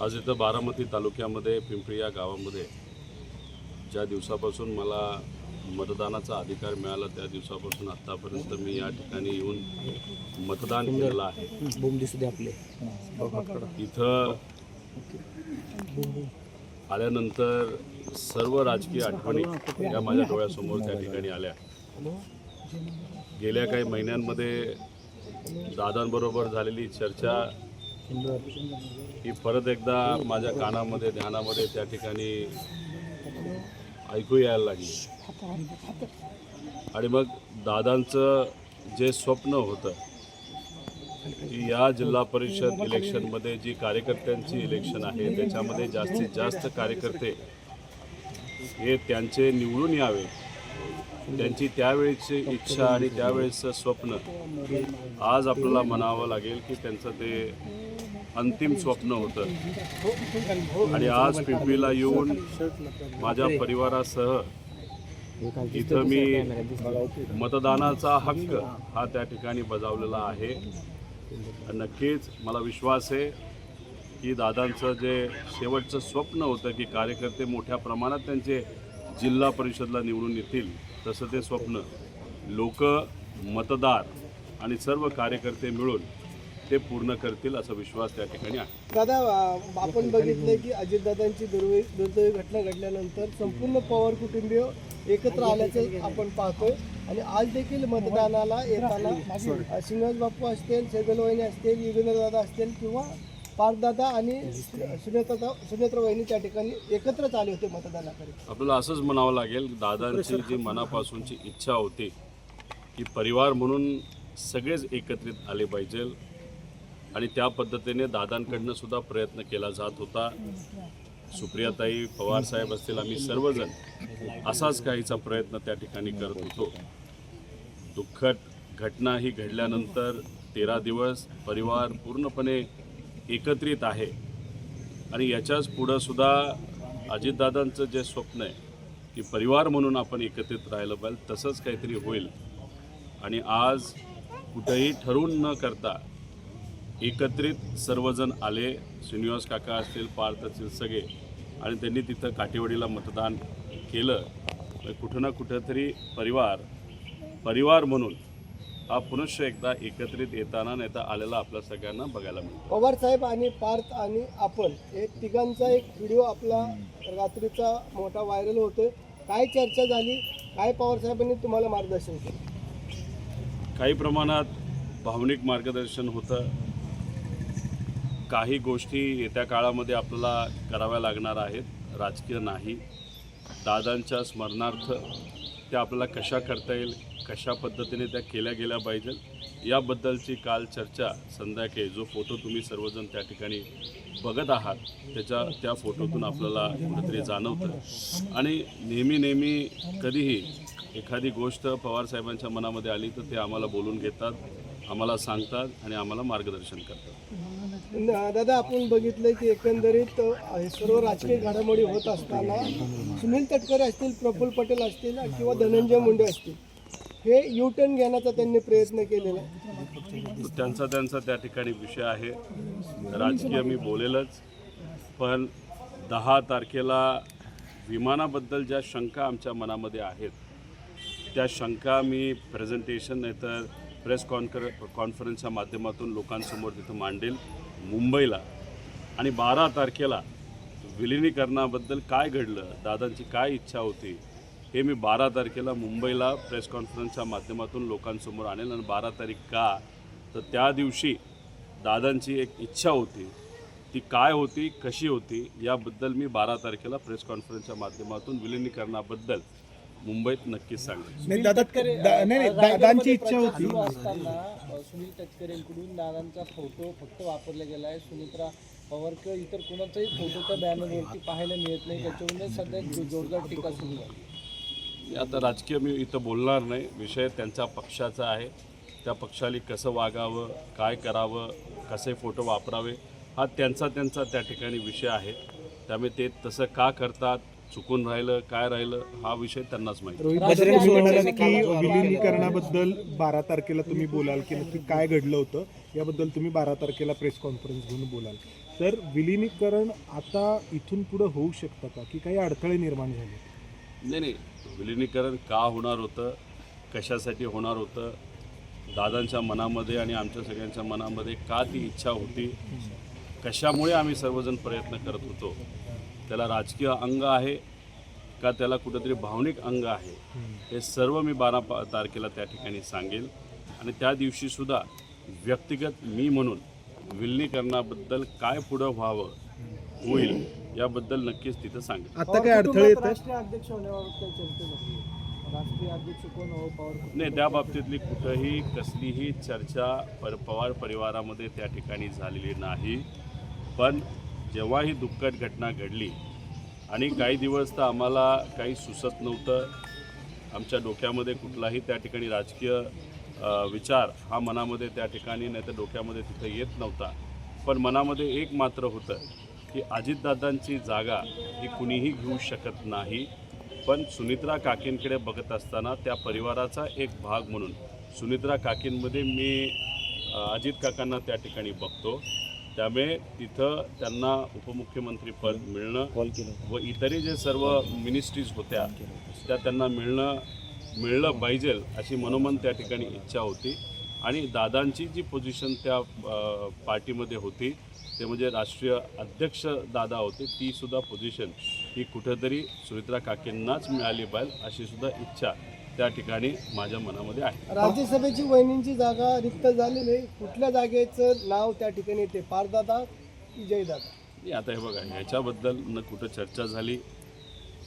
आज इथं बारामती तालुक्यामध्ये पिंपरी या गावामध्ये ज्या दिवसापासून मला मतदानाचा अधिकार मिळाला त्या दिवसापासून आत्तापर्यंत मी या ठिकाणी येऊन मतदान केलेलं आहे. इथं आल्यानंतर सर्व राजकीय आठवणी या माझ्या डोळ्यासमोर त्या ठिकाणी आल्या. गेल्या काही महिन्यांमध्ये दादांबरोबर झालेली चर्चा ही परत एकदा माझ्या कानामध्ये ध्यानामध्ये त्या ठिकाणी ऐकू यायला लागली. आणि मग दादांचं जे स्वप्न होतं की या जिल्हा परिषद इलेक्शनमध्ये जी कार्यकर्त्यांची इलेक्शन आहे त्याच्यामध्ये जास्तीत जास्त कार्यकर्ते हे त्यांचे निवडून यावे, त्यांची त्यावेळेची इच्छा आणि त्यावेळेचं स्वप्न आज आपल्याला म्हणावं लागेल की त्यांचं ते अंतिम स्वप्न होतं. आणि आज पिंपरीला येऊन माझ्या परिवारासह इथं मी मतदानाचा हक्क हा त्या ठिकाणी बजावलेला आहे. नक्कीच मला विश्वास आहे की दादांचं जे शेवटचं स्वप्न होतं की कार्यकर्ते मोठ्या प्रमाणात त्यांचे जिल्हा परिषदला निवडून येतील तसं ते स्वप्न लोक, मतदार आणि सर्व कार्यकर्ते मिळून ते पूर्ण करतील असा विश्वास त्या ठिकाणी आहे. दादा, आपण बघितलं की अजितदादांची दुर्दैवी घटना घडल्यानंतर संपूर्ण पवार कुटुंबीय एकत्र आल्याचं आपण पाहतोय. आणि आज देखील मतदानाला येताना श्रीनिवास बापू असतील, सेगलवाहिनी असतील, युगेंद्रदादा असतील किंवा पार्थदादा आणि सुनेत्रा वहिनी त्या ठिकाणी एकत्रच आले होते मतदानाकडे. आपल्याला असंच म्हणावं लागेल, दादांची जी मनापासूनची इच्छा होती की परिवार म्हणून सगळेच एकत्रित आले पाहिजे आणि त्या पद्धतीने दादांकडनं सुद्धा प्रयत्न केला जात होता. सुप्रियाताई, पवारसाहेब असतील, आम्ही सर्वजण असाच काहीचा प्रयत्न त्या ठिकाणी करत होतो. दुःखद घटना ही घडल्यानंतर 13 दिवस परिवार पूर्णपणे एकत्रित आहे. आणि याच्याच पुढं सुद्धा अजितदादांचं जे स्वप्न आहे की परिवार म्हणून आपण एकत्रित राहिलं पाहिजे तसंच काहीतरी होईल. आणि आज कुठंही ठरवून न करता एकत्रित सर्वजण आले. श्रीनिवास काका असतील, पार्थ असतील, सगळे, आणि त्यांनी तिथं काठेवाडीला मतदान केलं. कुठं ना कुठंतरी परिवार म्हणून हा पुनश्च एकदा एकत्रित येताना नेता आलेला आपल्या सगळ्यांना बघायला मिळतो. पवार साहेब आणि पार्थ आणि आपण हे तिघांचा एक व्हिडिओ आपला रात्रीचा मोठा व्हायरल होतोय. काय चर्चा झाली, काय पवार साहेबांनी तुम्हाला मार्गदर्शन केलं? काही प्रमाणात भावनिक मार्गदर्शन होतं. काही गोष्टी येत्या काळामध्ये आपल्याला कराव्या लागणार आहेत, राजकीय नाही. दादांच्या स्मरणार्थ त्या आपल्याला कशा करता येईल, कशा पद्धतीने त्या केल्या गेल्या पाहिजेत याबद्दलची काल चर्चा संध्याकाळी जो फोटो तुम्ही सर्वजण त्या ठिकाणी बघत आहात त्या फोटोतून आपल्याला कुठेतरी जाणवतं. आणि नेहमी कधीही एखादी गोष्ट पवारसाहेबांच्या मनामध्ये आली तर ते आम्हाला बोलून घेतात, आम्हाला सांगतात आणि आम्हाला मार्गदर्शन करतात. दादा, आपण बघितलं की एकंदरीत सर्व राजकीय घडामोडी होत असताना सुनील तटकरे असतील, प्रफुल्ल पटेल असतील किंवा धनंजय मुंडे असतील, हे U-टर्न घेण्याचा त्यांनी प्रयत्न केलेला आहे. त्यांचा त्या ठिकाणी विषय आहे. राजकीय मी बोलेलच, पण 10 तारखेला विमानाबद्दल ज्या शंका आमच्या मनामध्ये आहेत त्या शंका मी प्रेझेंटेशन नाहीतर प्रेस कॉन्फरन्सच्या माध्यमातून लोकांसमोर तिथं मांडेल मुंबईला. आणि 12 तारखेला विलिनीकरणाबद्दल काय घडलं, दादांची काय इच्छा होती हे मी 12 तारखेला मुंबईला प्रेस कॉन्फरन्सच्या माध्यमातून लोकांसमोर आणेल. आणि 12 तारीख का, तर त्या दिवशी दादांची एक इच्छा होती, ती काय होती, कशी होती याबद्दल मी 12 तारखेला प्रेस कॉन्फरन्सच्या माध्यमातून विलिनीकरणाबद्दल मुंबईत नक्कीच सांगेल. दादांची इच्छा होती असताना सुनील तटकरेंकडून दादांचा फोटो फक्त वापरला गेला आहे. सुमित्रा पवार किंवा इतर कोणाचाही फोटो त्या बॅनरवरती पाहायला मिळत नाही. त्याच्यामुळे सध्या जोरदार टीका सुरू आहे. आता राजकीय मी इथं बोलणार नाही, विषय त्यांच्या पक्षाचा आहे. त्या पक्षाला कसं वागावं, काय करावं, कसे फोटो वापरावे हा त्यांचा त्या ठिकाणी विषय आहे. त्यामुळे ते तसं का करतात, चुकून राहिलं काय राहिलं हा विषय त्यांनाच माहिती. रोहित दादा, तुम्ही म्हणालात की विलिनीकरणाबद्दल 12 तारखेला तुम्ही बोलाल की नक्की काय घडलं होतं याबद्दल तुम्ही 12 तारखेला प्रेस कॉन्फरन्स घेऊन बोलाल. तर विलिनीकरण आता इथून पुढे होऊ शकतं का की काही अडथळे निर्माण झाले? नाही, विलिनीकरण का होणार होतं, कशासाठी होणार होतं, दादांच्या मनामध्ये आणि आमच्या सगळ्यांच्या मनामध्ये का ती इच्छा होती, कशामुळे आम्ही सर्वजण प्रयत्न करत होतो, त्याला राजकीय अंग आहे का त्याला कुठंतरी भावनिक अंग आहे, हे सर्व मी 12 तारखेला त्या ठिकाणी सांगेल. आणि त्या दिवशीसुद्धा व्यक्तिगत मी म्हणून विलिनीकरणाबद्दल काय पुढं व्हावं होईल याबद्दल नक्कीच तिथं सांगेल. आता काय अडथळे येतात? राष्ट्रीय अध्यक्ष होण्याबाबत काही चर्चा झाली? राष्ट्रीय अध्यक्ष कोण हो पवार? नाही, त्या बाबतीतली कुठंही कसलीही चर्चा पवार परिवारामध्ये त्या ठिकाणी झालेली नाही. पण जेव्हा ही दुःखद घटना घडली आणि काही दिवस तर आम्हाला काही सुचत नव्हतं, आमच्या डोक्यामध्ये कुठलाही त्या ठिकाणी राजकीय विचार हा मनामध्ये त्या ठिकाणी नाही तर डोक्यामध्ये तिथं येत नव्हता. पण मनामध्ये एक मात्र होतं की अजितदादांची जागा ही कुणीही घेऊ शकत नाही. पण सुनित्रा काकींकडे बघत असताना त्या परिवाराचा एक भाग म्हणून सुनित्रा काकींमध्ये मी अजित काकांना त्या ठिकाणी बघतो. त्यामुळे तिथं त्यांना उपमुख्यमंत्रीपद मिळणं व इतरही जे सर्व मिनिस्ट्रीज होत्या त्या त्यांना मिळलं पाहिजे अशी मनोमन त्या ठिकाणी इच्छा होती. आणि दादांची जी पोझिशन त्या पार्टीमध्ये होती ते म्हणजे राष्ट्रीय अध्यक्ष दादा होते, ती सुद्धा पोझिशन ही कुठेतरी सुनित्रा काकींनाच मिळाली पाहिजे अशी सुद्धा इच्छा त्या ठिकाणी माझ्या मनामध्ये आहे. राज्यसभेची वहिनींची जागा रिक्त झालेली आहे, कुठल्या जागेचं नाव त्या ठिकाणी येते, पारदादा की जयदादा? आता हे बघा, ह्याच्याबद्दल न कुठं चर्चा झाली.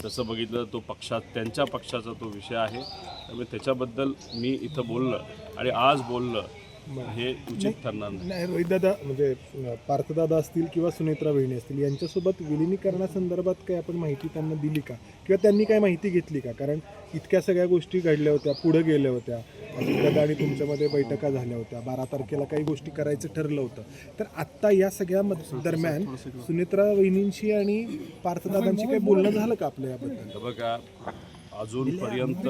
तसं बघितलं तो त्यांच्या पक्षाचा तो विषय आहे. त्यामुळे त्याच्याबद्दल मी इथं बोललं आणि आज बोललं हे उचित ठरणार नाही. नाही, रोहित दादा म्हणजे पार्थदादा असतील किंवा सुनेत्रा वहिनी असतील यांच्यासोबत विलिनीकरणासंदर्भात काही आपण माहिती त्यांना दिली का किंवा त्यांनी काय माहिती घेतली का? कारण इतक्या सगळ्या गोष्टी घडल्या होत्या, पुढे गेल्या होत्या, दादा आणि तुमच्यामध्ये बैठका झाल्या होत्या, 12 तारखेला काही गोष्टी करायचं ठरलं होतं. तर आत्ता या सगळ्या दरम्यान सुनेत्रा वहिनींशी आणि पार्थदादांशी काही बोलणं झालं का आपल्या याबद्दल? बघा, अजूनपर्यंत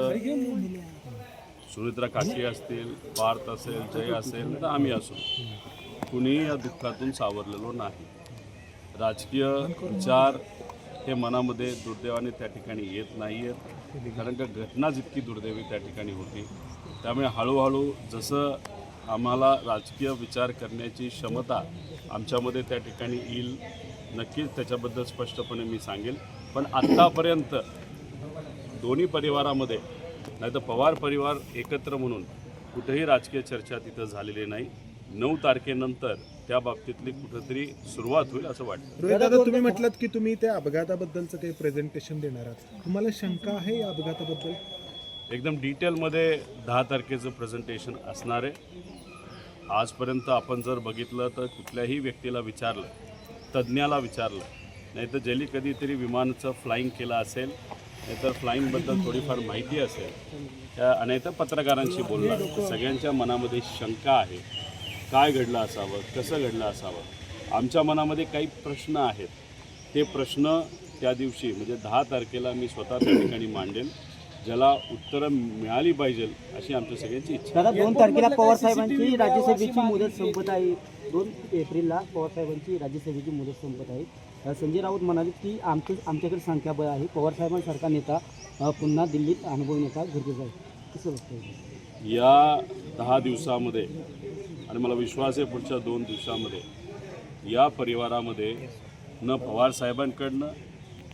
सुनित्रा काकी असतील, पार्थ असेल, जय असेल तर आम्ही असू, कुणीही या दुःखातून सावरलेलो नाही. राजकीय विचार हे मनामध्ये दुर्दैवाने त्या ठिकाणी येत नाही आहेत, कारण का घटनाच इतकी दुर्दैवी त्या ठिकाणी होती. त्यामुळे हळूहळू जसं आम्हाला राजकीय विचार करण्याची क्षमता आमच्यामध्ये त्या ठिकाणी येईल, नक्कीच त्याच्याबद्दल स्पष्टपणे मी सांगेल. पण आत्तापर्यंत दोन्ही परिवारामध्ये नाही तर पवार परिवार एकत्र म्हणून कुठेही राजकीय चर्चा तिथं झालेली नाही. 9 तारखेनंतर त्या बाबतीतली कुठंतरी सुरुवात होईल असं वाटतं. रोहित दादा, तुम्ही म्हटलात की तुम्ही त्या अपघाताबद्दलचं काही प्रेझेंटेशन देणार आहात. तुम्हाला शंका आहे या अपघाताबद्दल? एकदम डिटेलमध्ये 10 तारखेचं प्रेझेंटेशन असणार आहे. आजपर्यंत आपण जर बघितलं तर कुठल्याही व्यक्तीला विचारलं, तज्ज्ञाला विचारलं, नाही तर ज्यांनी कधीतरी विमानाचं फ्लाईंग केलं असेल, नाहीतर फ्लाईंगबद्दल थोडीफार माहिती असेल, नाही तर पत्रकारांशी बोलला, सगळ्यांच्या मनामध्ये शंका आहे. काय घडलं असावं, कसं घडलं असावं. आमच्या मनामध्ये काही प्रश्न आहेत. ते प्रश्न त्या दिवशी म्हणजे 10 तारखेला मी स्वतः त्या ठिकाणी मांडेल, ज्याला उत्तरं मिळाली पाहिजे अशी आमच्या सगळ्यांची इच्छा. दादा, 2 तारखेला पवार साहेबांची राज्यसभेची मुदत संपत आहे. 2 एप्रिलला पवार साहेबांची राज्यसभेची मुदत संपत आहे. संजय राऊत म्हणाले की आमच्याकडे संख्याबळ आहे, पवार साहेबांसारखा नेता पुन्हा दिल्लीत अनुभवी नेता गरजेचा आहे. कसं बघतं या 10 दिवसामध्ये आणि मला विश्वास आहे पुढच्या 2 दिवसामध्ये या परिवारामध्ये न पवार साहेबांकडनं,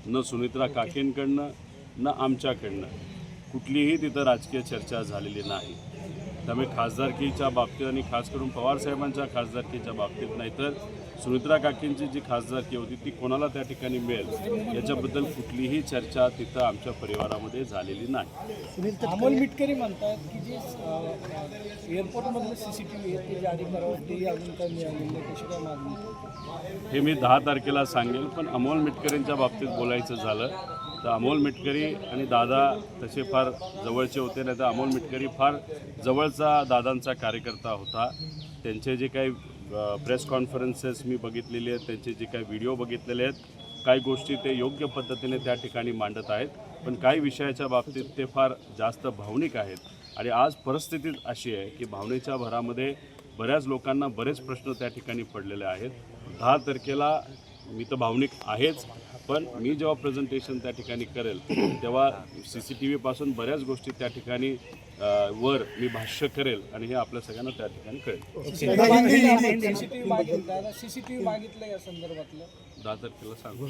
न सुनित्रा काकींकडनं, न आमच्याकडनं कुठलीही तिथं राजकीय चर्चा झालेली नाही. त्यामुळे खासदारकीच्या बाबतीत आणि खास करून पवार साहेबांच्या खासदारकीच्या बाबतीत नाही तर सुनित्रा काकींची जी खासदारकी होती ती कोणाला त्या ठिकाणी मिळेल याच्याबद्दल कुठलीही चर्चा तिथं आमच्या परिवारामध्ये झालेली नाही. अमोल मिटकरी म्हणतात की जे एअरपोर्टमधलं CCTV आहे ते जारी करावं, ते अजून काही मिळालेलं नाही, कशी काय मागणी? हे मी 10 तारखेला सांगेल. पण अमोल मिटकरींच्या बाबतीत बोलायचं झालं तर अमोल मिटकरी आणि दादा तसे फार जवळचे होते, नाही तर अमोल मिटकरी फार जवळचा दादांचा कार्यकर्ता होता. त्यांचे जे काही प्रेस कॉन्फरन्सेस मी बघितलेले आहेत, त्यांचे जे काही व्हिडिओ बघितलेले आहेत काही गोष्टी ते योग्य पद्धतीने त्या ठिकाणी मांडत आहेत, पण काही विषयाच्या बाबतीत ते फार जास्त भावनिक आहेत आणि आज परिस्थिती अशी आहे की भावनेच्या भरामध्ये बऱ्याच लोकांना बरेच प्रश्न त्या ठिकाणी पडलेले आहेत. 10 तारखेला मी तर भावनिक आहेच, पण मी जेव्हा प्रेझेंटेशन त्या ठिकाणी करेल तेव्हा CCTV पासून बऱ्याच गोष्टी त्या ठिकाणी वर मी भाष्य करेल आणि हे आपल्या सगळ्यांना त्या ठिकाणी कळेल. CCTV मागितलं या संदर्भातलं 10 तारखेला सांगू.